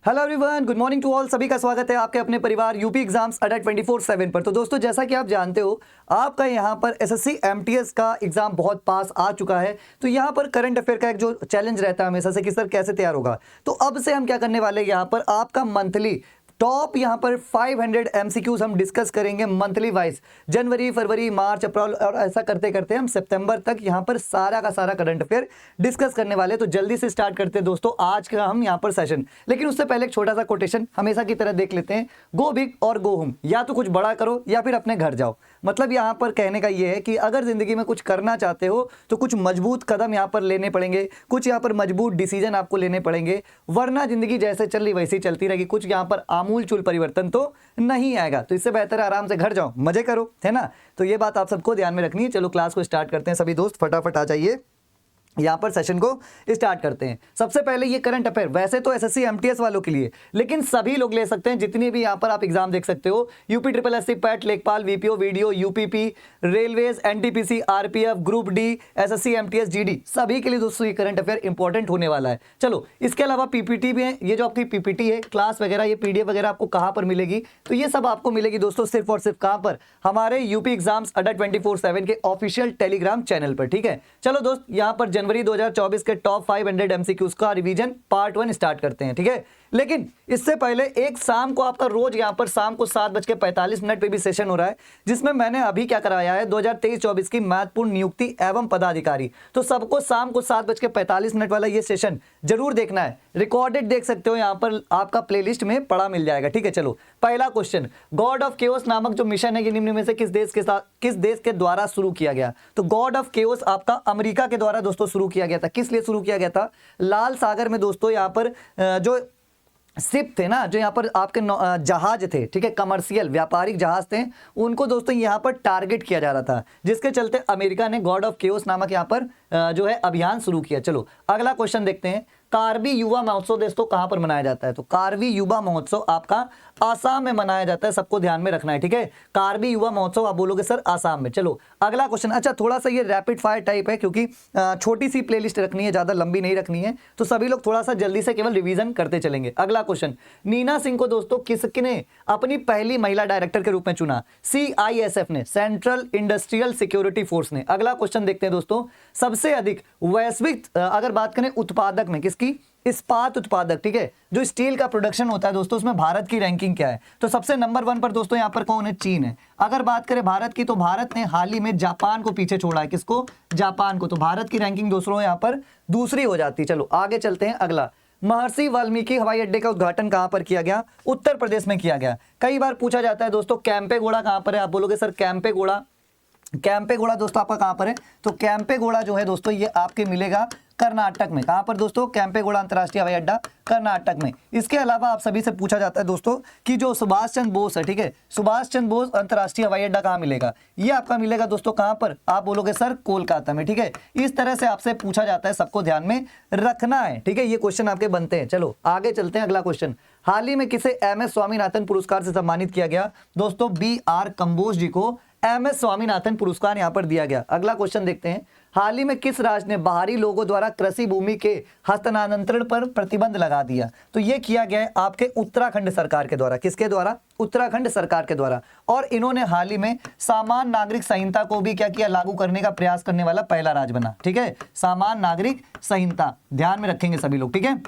Hello everyone, good morning to all. सभी का स्वागत है आपके अपने परिवार यूपी एग्जाम्स अड्डा 24/7 पर। तो दोस्तों, जैसा कि आप जानते हो, आपका यहाँ पर एसएससी एमटीएस का एग्जाम बहुत पास आ चुका है। तो यहाँ पर करंट अफेयर का एक जो चैलेंज रहता है हमेशा से कि सर कैसे तैयार होगा, तो अब से हम क्या करने वाले हैं, यहाँ पर आपका मंथली टॉप यहाँ पर 500 एमसीक्यूज हम डिस्कस करेंगे मंथली वाइज, जनवरी, फरवरी, मार्च, अप्रैल, और ऐसा करते करते हम सितंबर तक यहाँ पर सारा का सारा करंट अफेयर डिस्कस करने वाले। तो जल्दी से स्टार्ट करते हैं दोस्तों आज का हम यहाँ पर सेशन। लेकिन उससे पहले एक छोटा सा कोटेशन हमेशा की तरह देख लेते हैं, गो बिग और गो होम। या तो कुछ बड़ा करो या फिर अपने घर जाओ। मतलब यहाँ पर कहने का ये है कि अगर जिंदगी में कुछ करना चाहते हो तो कुछ मजबूत कदम यहाँ पर लेने पड़ेंगे, कुछ यहाँ पर मजबूत डिसीजन आपको लेने पड़ेंगे, वरना जिंदगी जैसे चल रही वैसे ही चलती रहेगी। कुछ यहाँ पर आमूल चूल परिवर्तन तो नहीं आएगा। तो इससे बेहतर है आराम से घर जाओ, मजे करो, है ना। तो ये बात आप सबको ध्यान में रखनी है। चलो क्लास को स्टार्ट करते हैं। सभी दोस्त फटाफट आ जाइए, यहाँ पर सेशन को स्टार्ट करते हैं। सबसे पहले ये करंट अफेयर वैसे तो एसएससी एमटीएस वालों के लिए, लेकिन सभी लोग ले सकते हैं। जितनी भी यहाँ पर आप एग्जाम देख सकते हो, यूपी ट्रिपल एससी, पैट, लेखपाल, VPO, video, UPP, railways, NTPC, RPF, group D, SSC MTS, GD, सभी के लिए दोस्तों ये करंट अफेयर इंपॉर्टेंट होने वाला है। चलो, इसके अलावा पीपीटी भी है। ये जो आपकी पीपीटी है, क्लास वगैरह, ये पीडीएफ वगैरह आपको कहाँ पर मिलेगी, तो ये सब आपको मिलेगी दोस्तों सिर्फ और सिर्फ कहाँ पर, हमारे यूपी एग्जाम्स अड्डा 24/7 के ऑफिशियल टेलीग्राम चैनल पर। ठीक है, चलो दोस्त, यहाँ पर जनवरी 2024 के टॉप 500 एमसीक्यूज का रिवीजन पार्ट 1 स्टार्ट करते हैं। ठीक है, लेकिन इससे पहले एक शाम को आपका रोज यहाँ पर शाम को 7:45 पे भी सेशन हो रहा है, जिसमें मैंने अभी क्या कराया है 2023-24 की महत्वपूर्ण नियुक्ति एवं पदाधिकारी। तो सबको शाम को 7:45 वाला ये सेशन जरूर देखना है। रिकॉर्डेड देख सकते हो, यहाँ पर आपका प्लेलिस्ट में पड़ा मिल जाएगा। ठीक है, चलो पहला क्वेश्चन, गॉड ऑफ केओस नामक जो मिशन है, ये निम्न में से किस देश के द्वारा शुरू किया गया। तो गॉड ऑफ केओस आपका अमेरिका के द्वारा दोस्तों शुरू किया गया था। किस लिए शुरू किया गया था? लाल सागर में दोस्तों यहाँ पर जो शिप थे ना, जो यहाँ पर आपके जहाज थे, ठीक है, कमर्शियल व्यापारिक जहाज थे, उनको दोस्तों यहाँ पर टारगेट किया जा रहा था, जिसके चलते अमेरिका ने गॉड ऑफ केओस नामक यहाँ पर जो है अभियान शुरू किया। चलो अगला क्वेश्चन देखते हैं। कार्बी युवा महोत्सव दोस्तों कहां पर मनाया जाता है? तो कार्बी युवा महोत्सव आपका आसाम में मनाया जाता है। सबको ध्यान में रखना है। ठीक है, कार्बी युवा महोत्सव आप बोलोगे सर आसाम में। चलो अगला क्वेश्चन। अच्छा, थोड़ा सा ये रैपिड फायर टाइप है, क्योंकि छोटी सी प्लेलिस्ट रखनी है, ज्यादा लंबी नहीं रखनी है, तो सभी लोग थोड़ा सा जल्दी से केवल रिवीजन करते चलेंगे। अगला क्वेश्चन, नीना सिंह को दोस्तों किसने अपनी पहली महिला डायरेक्टर के रूप में चुना? सीआईएसएफ ने, सेंट्रल इंडस्ट्रियल सिक्योरिटी फोर्स ने। अगला क्वेश्चन देखते हैं दोस्तों, सबसे अधिक वैश्विक अगर बात करें उत्पादक में, किसकी? इस्पात उत्पादक। ठीक है, जो स्टील का प्रोडक्शन होता है दोस्तों, उसमें भारत की रैंकिंग क्या है? तो सबसे नंबर 1 पर दोस्तों यहाँ पर कौन है? चीन है। अगर बात करें भारत की, तो भारत ने हाल ही में जापान को पीछे छोड़ा है। किसको? जापान को। तो भारत की रैंकिंग दोस्तों यहाँ पर दूसरी हो जाती है। चलो आगे चलते हैं। अगला, महर्षि वाल्मीकि हवाई अड्डे का उद्घाटन कहां पर किया गया? उत्तर प्रदेश में किया गया। कई बार पूछा जाता है दोस्तों, कैंपेगौड़ा कहां पर है? आप बोलोगे सर कैंपेगौड़ा, कैंपेगौड़ा दोस्तों आपका कहां पर है? तो कैंपेगौड़ा जो है दोस्तों ये आपके मिलेगा कर्नाटक में। कहां पर दोस्तों? कैंपेगौड़ा अंतर्राष्ट्रीय हवाई अड्डा कर्नाटक में। इसके अलावा आप सभी से पूछा जाता है दोस्तों कि जो सुभाष चंद्र बोस है, ठीक है, सुभाष चंद्र बोस अंतर्राष्ट्रीय हवाई अड्डा कहां मिलेगा? ये आपका मिलेगा दोस्तों कहां पर? आप बोलोगे सर कोलकाता में। ठीक है, इस तरह से आपसे पूछा जाता है, सबको ध्यान में रखना है। ठीक है, ये क्वेश्चन आपके बनते हैं। चलो आगे चलते हैं। अगला क्वेश्चन, हाल ही में किसे एमएस स्वामीनाथन पुरस्कार से सम्मानित किया गया? दोस्तों BR कंबोज जी को एमएस स्वामीनाथन पुरस्कार यहां पर दिया गया। अगला क्वेश्चन देखते हैं, हाल ही में किस राज्य ने बाहरी लोगों द्वारा कृषि भूमि के हस्तांतरण पर प्रतिबंध लगा दिया? तो ये किया गया है आपके उत्तराखंड सरकार के द्वारा। किसके द्वारा? उत्तराखंड सरकार के द्वारा। और इन्होंने हाल ही में सामान्य नागरिक संहिता को भी क्या किया? लागू करने का प्रयास करने वाला पहला राज्य बना। ठीक है, सामान्य नागरिक संहिता ध्यान में रखेंगे सभी लोग। ठीक है,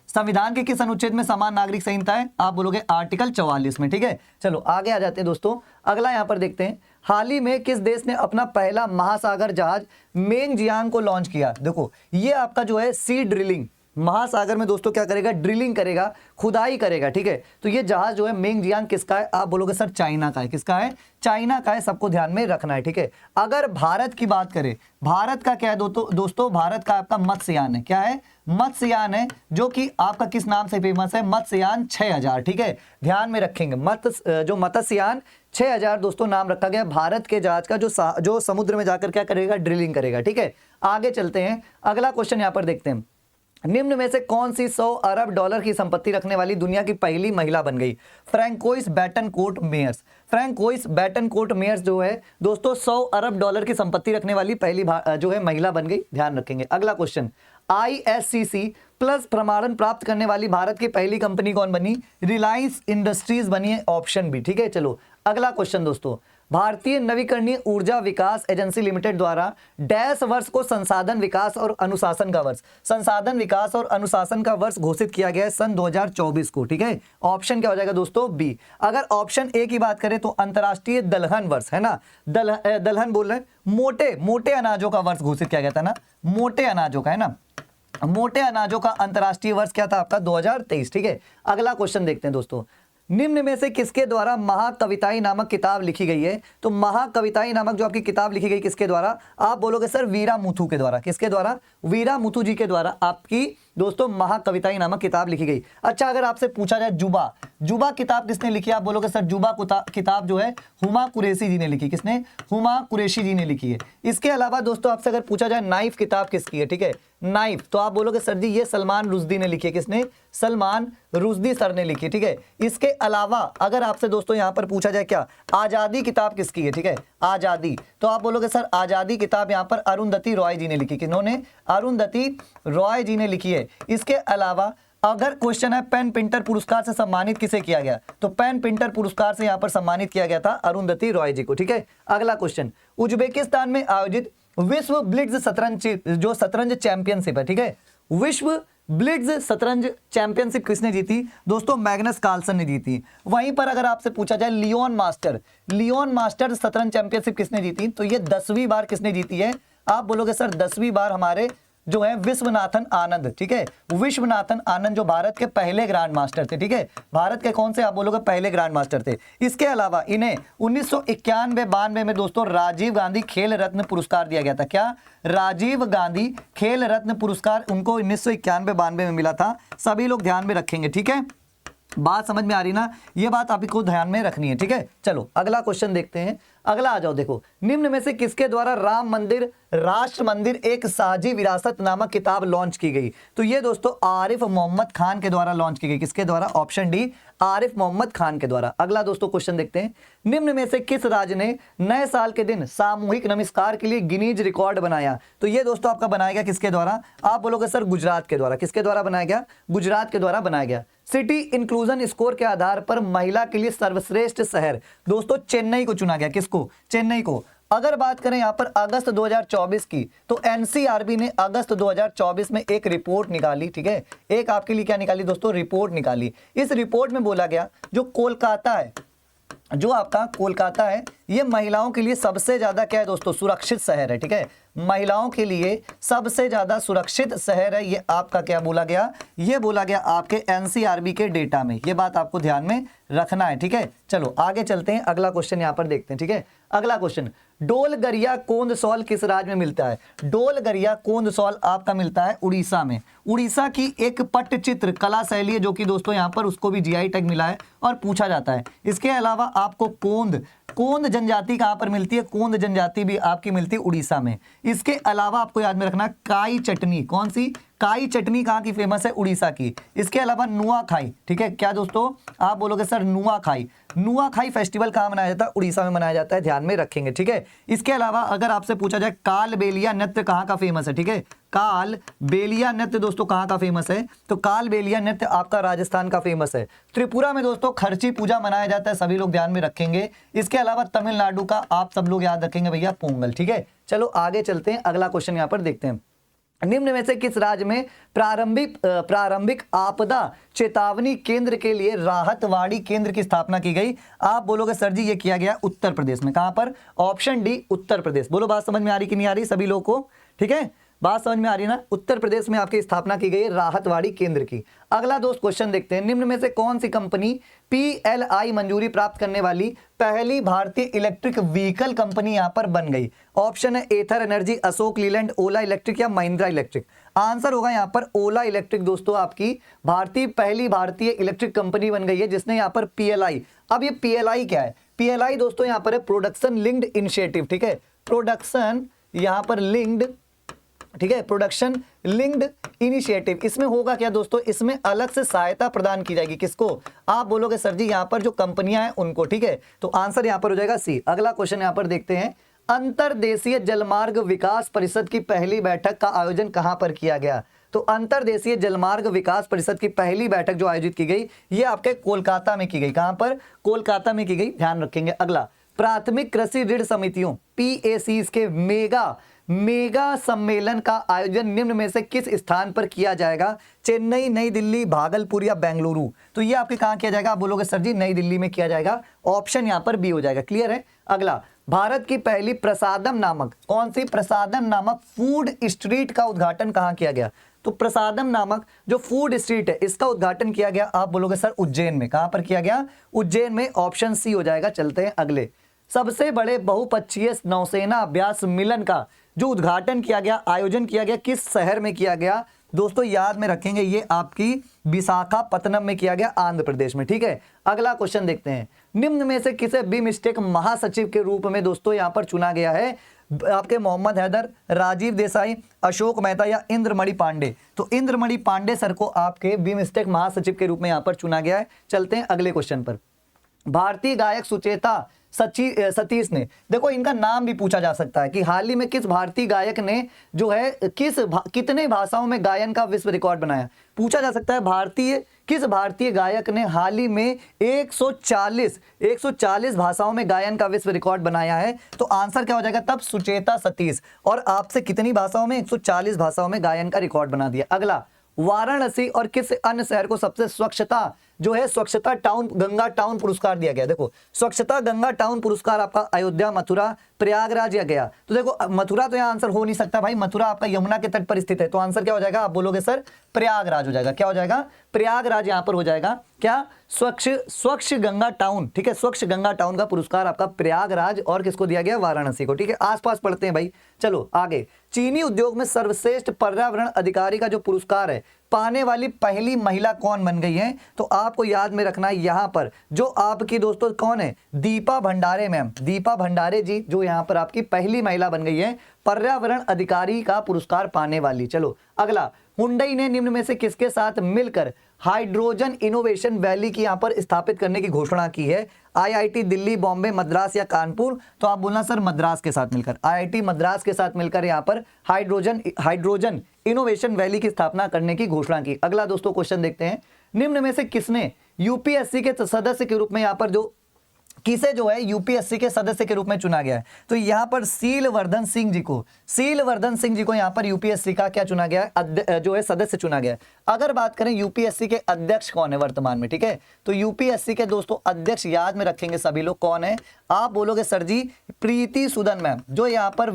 संविधान के किस अनुच्छेद में समान नागरिक संहिता है? आप बोलोगे आर्टिकल 44 में। ठीक है, चलो आगे आ जाते हैं दोस्तों। अगला यहां पर देखते हैं, हाल ही में किस देश ने अपना पहला महासागर जहाज मेंगजियांग को लॉन्च किया? देखो ये आपका जो है सी ड्रिलिंग, महासागर में दोस्तों क्या करेगा? ड्रिलिंग करेगा, खुदाई करेगा। ठीक है, तो ये जहाज जो है मेंगजियांग किसका है? आप बोलोगे सर चाइना का है। किसका है? चाइना का है। सबको ध्यान में रखना है। ठीक है, अगर भारत की बात करें, भारत का क्या है दोस्तों? भारत का आपका मत्स्ययान है। क्या है? मत्स्ययान है, जो कि आपका किस नाम से फेमस है? मत्स्ययान 6000। ठीक है, ध्यान में रखेंगे, जो मत्स्ययान 6000 दोस्तों नाम रखा गया भारत के जहाज का, जो समुद्र में जाकर क्या करेगा? ड्रिलिंग करेगा। ठीक है, आगे चलते हैं। अगला क्वेश्चन यहां पर देखते हैं, निम्न में से कौन सी 100 अरब डॉलर की संपत्ति रखने वाली दुनिया की पहली महिला बन गई? Francoise Bettencourt Meyers. Francoise Bettencourt Meyers जो है दोस्तों 100 अरब डॉलर की संपत्ति रखने वाली पहली जो है महिला बन गई। ध्यान रखेंगे। अगला क्वेश्चन, ISCC प्लस प्रमाणन प्राप्त करने वाली भारत की पहली कंपनी कौन बनी? रिलायंस इंडस्ट्रीज बनी है, ऑप्शन बी। ठीक है, चलो अगला क्वेश्चन दोस्तों, भारतीय नवीकरणीय ऊर्जा विकास एजेंसी लिमिटेड द्वारा डैश वर्ष को संसाधन विकास और अनुशासन का वर्ष, संसाधन विकास और अनुशासन का वर्ष घोषित किया गया है सन 2024 को। ठीक है, ऑप्शन क्या हो जाएगा दोस्तों? बी। अगर ऑप्शन ए की बात करें तो अंतरराष्ट्रीय दलहन वर्ष है ना, दलहन बोल रहे हैं, मोटे मोटे अनाजों का वर्ष घोषित किया गया था ना, मोटे अनाजों का है ना, मोटे अनाजों का अंतरराष्ट्रीय वर्ष क्या था आपका? 2023। ठीक है, अगला क्वेश्चन देखते हैं दोस्तों, निम्न में से किसके द्वारा महाकविताई नामक किताब लिखी गई है? तो महाकविताई नामक जो आपकी किताब लिखी गई किसके द्वारा? आप बोलोगे सर वीरामुथु के द्वारा। किसके द्वारा? वीरामुथु जी के द्वारा आपकी दोस्तों महाकविताई नामक किताब लिखी गई। अच्छा, अगर आपसे पूछा जाए जुबा, जुबा किताब किसने लिखी? आप बोलोगे सर जुबा किताब जो है हुमा कुरैशी जी ने लिखी। किसने? हुमा कुरैशी जी ने लिखी है। इसके अलावा दोस्तों आपसे अगर पूछा जाए नाइफ किताब किसकी है? ठीक है, नाइफ, तो आप बोलोगे सर जी ये सलमान रुश्दी ने लिखी है। किसने? सलमान रुश्दी सर ने लिखी। ठीक है, इसके अलावा अगर आपसे दोस्तों यहां पर पूछा जाए क्या आजादी किताब किसकी है? ठीक है, आजादी, तो आप बोलोगे सर आजादी किताब यहां पर अरुंधति रॉय जी ने लिखी। किन्होंने? अरुंधति रॉय जी ने लिखी है। इसके अलावा अगर क्वेश्चन है पेन पिंटर पुरस्कार से सम्मानित किसे किया गया? तो पेन पिंटर पुरस्कार से यहां पर सम्मानित किया गया था अरुंधति रॉय जी को। ठीक है, अगला क्वेश्चन, उज्बेकिस्तान में आयोजित विश्व ब्लिट्ज शतरंज जो शतरंज चैंपियनशिप है, ठीक है, विश्व ब्लिट्ज शतरंज चैंपियनशिप किसने जीती? दोस्तों मैग्नस कार्लसन ने जीती। वहीं पर अगर आपसे पूछा जाए लियोन मास्टर शतरंज चैंपियनशिप किसने जीती? तो ये 10वीं बार किसने जीती है? आप बोलोगे सर 10वीं बार हमारे जो है विश्वनाथन आनंद। ठीक है, विश्वनाथन आनंद जो भारत के पहले ग्रैंड मास्टर थे। ठीक है, भारत के कौन से? आप बोलोगे पहले ग्रैंड मास्टर थे। इसके अलावा इन्हें 1991-92 में दोस्तों राजीव गांधी खेल रत्न पुरस्कार दिया गया था। क्या? राजीव गांधी खेल रत्न पुरस्कार उनको 1991-92 में मिला था। सभी लोग ध्यान में रखेंगे। ठीक है, बात समझ में आ रही ना? ये बात आपको ध्यान में रखनी है। ठीक है, चलो अगला क्वेश्चन देखते हैं। अगला आ जाओ, देखो निम्न में से किसके द्वारा राम मंदिर राष्ट्र मंदिर एक साझी विरासत नामक किताब लॉन्च की गई? तो ये दोस्तों आरिफ मोहम्मद खान के द्वारा लॉन्च की गई। किसके द्वारा? ऑप्शन डी, आरिफ मोहम्मद खान के द्वारा। अगला दोस्तों क्वेश्चन देखते हैं, निम्न में से किस राज्य ने नए साल के दिन सामूहिक नमस्कार के लिए गिनीज रिकॉर्ड बनाया? तो ये दोस्तों आपका बनाया गया किसके द्वारा? आप बोलोगे सर गुजरात के द्वारा। किसके द्वारा बनाया गया? गुजरात के द्वारा बनाया गया। सिटी इंक्लूजन स्कोर के आधार पर महिला के लिए सर्वश्रेष्ठ शहर दोस्तों चेन्नई को चुना गया। किसको? चेन्नई को। अगर बात करें यहां पर अगस्त 2024 की, तो एनसीआरबी ने अगस्त 2024 में एक रिपोर्ट निकाली। ठीक है, एक आपके लिए क्या निकाली दोस्तों? रिपोर्ट निकाली। इस रिपोर्ट में बोला गया जो कोलकाता है, जो आपका कोलकाता है, ये महिलाओं के लिए सबसे ज्यादा क्या है दोस्तों? सुरक्षित शहर है। ठीक है, महिलाओं के लिए सबसे ज्यादा सुरक्षित शहर है। ये आपका क्या बोला गया? ये बोला गया आपके एनसीआरबी के डेटा में। ये बात आपको ध्यान में रखना है। ठीक है, चलो आगे चलते हैं, अगला क्वेश्चन यहां पर देखते हैं। ठीक है, अगला क्वेश्चन, डोलगरिया कोंदसौल किस राज्य में मिलता है? डोलगरिया कोंदसौल आपका मिलता है उड़ीसा में। उड़ीसा की एक पट्टचित्र कला शैली है जो कि दोस्तों यहां पर उसको भी जीआई टैग मिला है और पूछा जाता है। इसके अलावा आपको कोंद जनजाति कहां पर मिलती है? कोंद जनजाति भी आपकी मिलती है उड़ीसा में। इसके अलावा आपको याद में रखना काई चटनी, कौन सी? काई चटनी कहां की फेमस है? उड़ीसा की। इसके अलावा नुआखाई। ठीक है, क्या दोस्तों? आप बोलोगे सर नुआखाई। नुआखाई फेस्टिवल कहां मनाया जाता है? उड़ीसा में मनाया जाता है, ध्यान में रखेंगे। ठीक है, इसके अलावा अगर आपसे पूछा जाए कालबेलिया नृत्य कहां का फेमस है? ठीक है, कालबेलिया नृत्य दोस्तों कहां का फेमस है? तो कालबेलिया नृत्य आपका राजस्थान का फेमस है। त्रिपुरा में दोस्तों खर्ची पूजा मनाया जाता है, सभी लोग ध्यान में रखेंगे। इसके अलावा तमिलनाडु का आप सब लोग याद रखेंगे भैया पोंगल। ठीक है, चलो आगे चलते हैं, अगला क्वेश्चन यहां पर देखते हैं, निम्न में से किस राज्य में प्रारंभिक आपदा चेतावनी केंद्र के लिए राहतवाड़ी केंद्र की स्थापना की गई? आप बोलोगे सर जी ये किया गया उत्तर प्रदेश में। कहां पर? Option D, Uttar Pradesh. बोलो बात समझ में आ रही कि नहीं आ रही सभी लोगों को? ठीक है, बात समझ में आ रही है ना? उत्तर प्रदेश में आपकी स्थापना की गई राहतवाड़ी केंद्र की। अगला दोस्त क्वेश्चन देखते हैं, निम्न में से कौन सी कंपनी PLI मंजूरी प्राप्त करने वाली पहली भारतीय इलेक्ट्रिक व्हीकल कंपनी यहां पर बन गई? ऑप्शन है एथर एनर्जी, अशोक लीलैंड, ओला इलेक्ट्रिक या महिंद्रा इलेक्ट्रिक। आंसर होगा यहां पर ओला इलेक्ट्रिक। दोस्तों आपकी पहली भारतीय इलेक्ट्रिक कंपनी बन गई है जिसने यहां पर PLI। अब ये PLI क्या है? PLI दोस्तों यहां पर है प्रोडक्शन लिंक्ड इनिशिएटिव। ठीक है, प्रोडक्शन यहां पर लिंक्ड, ठीक है, प्रोडक्शन लिंक्ड इनिशिएटिव। इसमें होगा क्या दोस्तों? इसमें अलग से सहायता प्रदान की जाएगी। किसको? आप बोलोगे सर जी यहां पर जो कंपनियां हैं उनको। ठीक है, तो आंसर यहां पर हो जाएगा सी। अगला क्वेश्चन यहां पर देखते हैं, अंतरदेशीय जलमार्ग विकास परिषद की पहली बैठक का आयोजन कहां पर किया गया? तो अंतरदेशीय जलमार्ग विकास परिषद की पहली बैठक जो आयोजित की गई ये आपके कोलकाता में की गई। कहां पर? कोलकाता में की गई, ध्यान रखेंगे। अगला, प्राथमिक कृषि ऋण समितियों PACs के मेगा सम्मेलन का आयोजन निम्न में से किस स्थान पर किया जाएगा? चेन्नई, नई दिल्ली, भागलपुर या बेंगलुरु? तो ये आपके कहां किया जाएगा? आप बोलोगे सर जी नई दिल्ली में किया जाएगा, ऑप्शन यहां पर बी हो जाएगा। क्लियर है? अगला, भारत की पहली प्रसादम नामक, कौन सी? प्रसादम नामक फूड स्ट्रीट का उद्घाटन कहां किया गया? तो प्रसादम नामक जो फूड स्ट्रीट है इसका उद्घाटन किया गया, आप बोलोगे सर उज्जैन में। कहां पर किया गया? उज्जैन में, ऑप्शन सी हो जाएगा। चलते हैं अगले, सबसे बड़े बहुपक्षीय नौसेना अभ्यास मिलन का जो उद्घाटन किया गया, आयोजन किया गया, किस शहर में किया गया? दोस्तों याद में रखेंगे, ये आपकी विशाखापत्तनम में किया गया, आंध्र प्रदेश में। ठीक है, अगला क्वेश्चन देखते हैं, निम्न में से किसे बिमस्टेक महासचिव के रूप में दोस्तों यहां पर चुना गया है? आपके मोहम्मद हैदर, राजीव देसाई, अशोक मेहता या इंद्रमणि पांडे? तो इंद्रमणि पांडे सर को आपके बिमस्टेक महासचिव के रूप में यहां पर चुना गया है। चलते हैं अगले क्वेश्चन पर, भारतीय गायक सुचेता सतीश ने, देखो इनका नाम भी पूछा जा सकता है कि हाल ही में किस भारतीय गायक ने जो है कितने भाषाओं में गायन का विश्व रिकॉर्ड बनाया? पूछा जा सकता है किस भारतीय गायक ने हाल ही में 140 भाषाओं में गायन का विश्व रिकॉर्ड बनाया है? तो आंसर क्या हो जाएगा तब? सुचेता सतीश। और आपसे कितनी भाषाओं में? 140 भाषाओं में गायन का रिकॉर्ड बना दिया। अगला, वाराणसी और किस अन्य शहर को सबसे स्वच्छता जो है स्वच्छता टाउन गंगा टाउन पुरस्कार दिया गया? देखो स्वच्छता गंगा टाउन पुरस्कार आपका अयोध्या, मथुरा, प्रयागराज या गया? तो देखो मथुरा तो यहाँ आंसर हो नहीं सकता भाई, मथुरा आपका यमुना के तट पर स्थित है, तो आंसर क्या हो जाएगा? आप बोलोगे सर प्रयागराज हो जाएगा। क्या हो जाएगा? प्रयागराज यहाँ पर हो जाएगा। क्या? स्वच्छ गंगा टाउन। ठीक है, स्वच्छ गंगा टाउन का पुरस्कार आपका प्रयागराज और किसको दिया गया? वाराणसी को। ठीक है, आसपास पढ़ते हैं भाई। चलो आगे, चीनी उद्योग में सर्वश्रेष्ठ पर्यावरण अधिकारी का जो पुरस्कार है पाने वाली पहली महिला कौन बन गई है? तो आपको याद में रखना है यहां पर जो आपकी दोस्तों कौन है? दीपा भंडारे मैम, दीपा भंडारे जी जो यहां पर आपकी पहली महिला बन गई है पर्यावरण अधिकारी का पुरस्कार पाने वाली। चलो अगला, हुंडई ने निम्न में से किसके साथ मिलकर हाइड्रोजन इनोवेशन वैली की यहां पर स्थापित करने की घोषणा की है? IIT दिल्ली, बॉम्बे, मद्रास या कानपुर? तो आप बोलना सर मद्रास के साथ मिलकर, IIT मद्रास के साथ मिलकर यहां पर हाइड्रोजन इनोवेशन वैली की स्थापना करने की घोषणा की। अगला दोस्तों क्वेश्चन देखते हैं, निम्न में से किसने UPSC के सदस्य के रूप में यहां पर किसे जो है यूपीएससी के सदस्य के रूप में चुना गया है? तो यहां पर सीलवर्धन सिंह जी को यहां पर यूपीएससी का क्या चुना गया है? जो है सदस्य चुना गया है। अगर बात करें यूपीएससी के अध्यक्ष कौन है वर्तमान में? ठीक है, तो यूपीएससी के दोस्तों अध्यक्ष याद में रखेंगे सभी लोग, कौन है? आप बोलोगे सर जी प्रीति सूदन मैम, जो यहाँ पर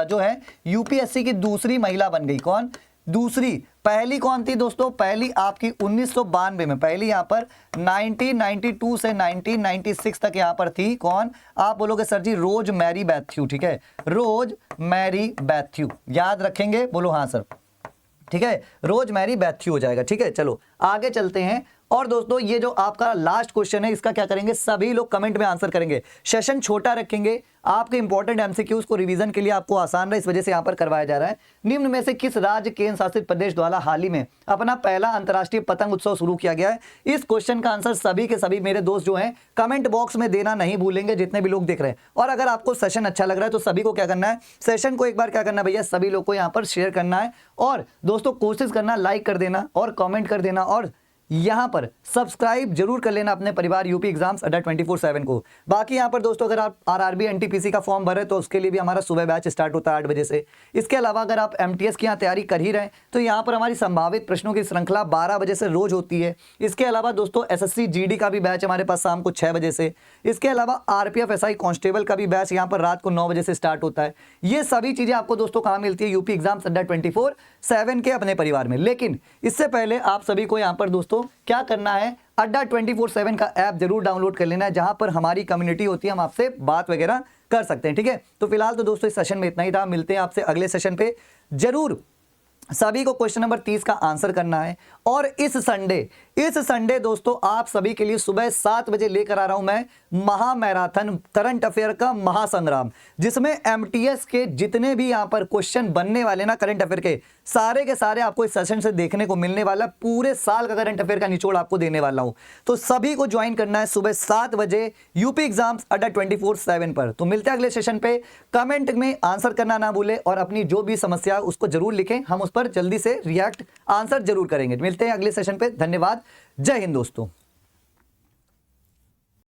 जो है यूपीएससी की दूसरी महिला बन गई। कौन दूसरी? पहली कौन थी दोस्तों? पहली आपकी 1992 में, पहली यहाँ पर 1992 से 1996 तक यहाँ पर थी। कौन? आप बोलोगे सर जी रोज मैरी मैथ्यू। ठीक है, रोज मैरी मैथ्यू, याद रखेंगे, बोलो हाँ सर। ठीक है, रोज मैरी मैथ्यू हो जाएगा। ठीक है, चलो आगे चलते हैं। और दोस्तों ये जो आपका लास्ट क्वेश्चन है इसका क्या करेंगे? सभी लोग कमेंट में आंसर करेंगे। सेशन छोटा रखेंगे, आपके इंपॉर्टेंट एमसीक्यूज को रिवीजन के लिए आपको आसान रहे, इस वजह से यहां पर करवाया जा रहा है। निम्न में से किस राज्य केंद्र शासित प्रदेश द्वारा हाल ही में अपना पहला अंतर्राष्ट्रीय पतंग उत्सव शुरू किया गया है? इस क्वेश्चन का आंसर सभी के सभी मेरे दोस्त जो हैं कमेंट बॉक्स में देना नहीं भूलेंगे, जितने भी लोग देख रहे हैं। और अगर आपको सेशन अच्छा लग रहा है तो सभी को क्या करना है? सेशन को एक बार क्या करना है भैया? सभी लोग को यहाँ पर शेयर करना है और दोस्तों कोशिश करना लाइक कर देना और कॉमेंट कर देना और यहां पर सब्सक्राइब जरूर कर लेना अपने परिवार यूपी एग्जाम्स अड्डा 24/7 को। बाकी यहां पर दोस्तों अगर आप आरआरबी एनटीपीसी का फॉर्म भरे तो उसके लिए भी हमारा सुबह बैच स्टार्ट होता है 8 बजे से। इसके अलावा अगर आप एमटीएस की यहाँ तैयारी कर ही रहे तो यहां पर हमारी संभावित प्रश्नों की श्रृंखला 12 बजे से रोज होती है। इसके अलावा दोस्तों एसएससी जीडी का भी बैच हमारे पास शाम को 6 बजे से। इसके अलावा आरपीएफ एसआई कांस्टेबल का भी बैच यहाँ पर रात को 9 बजे से स्टार्ट होता है। ये सभी चीजें आपको दोस्तों कहाँ मिलती है? यूपी एग्जाम्स अड्डा 24/7 के अपने परिवार में। लेकिन इससे पहले आप सभी को यहाँ पर दोस्तों क्या करना है? अड्डा 24/7 का ऐप जरूर डाउनलोड कर लेना है, जहां पर हमारी कम्युनिटी होती है, हम आपसे बात वगैरह कर सकते हैं। ठीक है, तो फिलहाल तो दोस्तों इस सेशन में इतना ही था। मिलते हैं आपसे अगले सेशन पे। जरूर सभी को क्वेश्चन नंबर 30 का आंसर करना है और इस संडे इस संडे दोस्तों आप सभी के लिए सुबह 7 बजे लेकर आ रहा हूं मैं महा मैराथन करंट अफेयर का महासंग्राम, जिसमें एमटीएस के जितने भी यहां पर क्वेश्चन बनने वाले ना करंट अफेयर के सारे आपको इस सेशन से देखने को मिलने वाला। पूरे साल का करंट अफेयर का निचोड़ आपको देने वाला हूं, तो सभी को ज्वाइन करना है सुबह 7 बजे यूपी एग्जाम्स अड्डा 24/7 पर। तो मिलते हैं अगले सेशन पे। कमेंट में आंसर करना ना भूलें और अपनी जो भी समस्या उसको जरूर लिखें, हम उस पर जल्दी से रिएक्ट आंसर जरूर करेंगे। मिलते हैं अगले सेशन पे। धन्यवाद। जय हिंद दोस्तों।